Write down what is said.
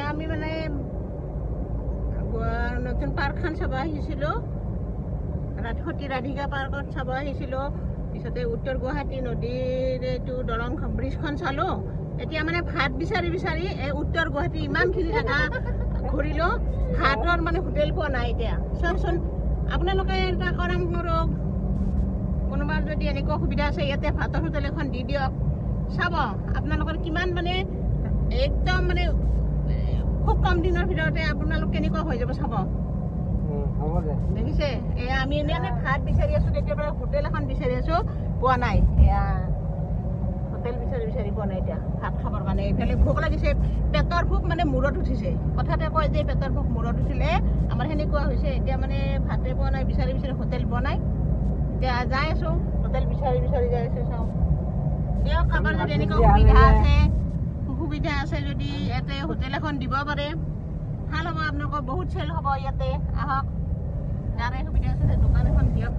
আমি মানে নতুন পাৰ্কখন চাব আহিছিলোঁ সতী ৰাধিকা পাৰ্কত চাব আহিছিলোঁ পিছতে উত্তৰ গুৱাহাটী নদীৰ এইটো দলং ব্ৰিজখন চালোঁ এতিয়া মানে ভাত বিচাৰি বিচাৰি এই উত্তৰ গুৱাহাটী ইমানখিনি জেগা ঘূৰিলোঁ ভাতৰ মানে হোটেল পোৱা নাই এতিয়া চাওকচোন আপোনালোকে এটা কাম কৰক কোনোবাৰ যদি এনেকুৱা সুবিধা আছে ইয়াতে ভাতৰ হোটেল এখন দি দিয়ক চাব আপোনালোকৰ কিমান মানে একদম মানে খুব কম দিনৰ ভিতৰতে আপোনালোক কেনেকুৱা হৈ যাব চাব দেখিছে এয়া আমি এনেই ভাত বিচাৰি আছোঁ তেতিয়াৰ পৰা হোটেল এখন বিচাৰি আছোঁ পোৱা নাই এয়া হোটেল বিচাৰি বিচাৰি পোৱা নাই এতিয়া ভাত খাবৰ কাৰণে এইফালে ভোক লাগিছে পেটৰ ভোক মানে মূৰত উঠিছে কথাতে কয় যে পেটৰ ভোক মূৰত উঠিলে আমাৰ সেনেকুৱা হৈছে এতিয়া মানে ভাতে পোৱা নাই বিচাৰি বিচাৰি হোটেল পোৱা নাই এতিয়া যাই আছোঁ হোটেল বিচাৰি বিচাৰি যাই আছোঁ চাওঁ দিয়ক কাৰোবাৰ যদি এনেকুৱা সুবিধা আছে যদি ইয়াতে হোটেল এখন দিব পাৰে ভাল হ'ব আপোনালোকৰ বহুত চেল হ'ব ইয়াতে আহক যাৰে সুবিধা আছে দোকান এখন দিয়ক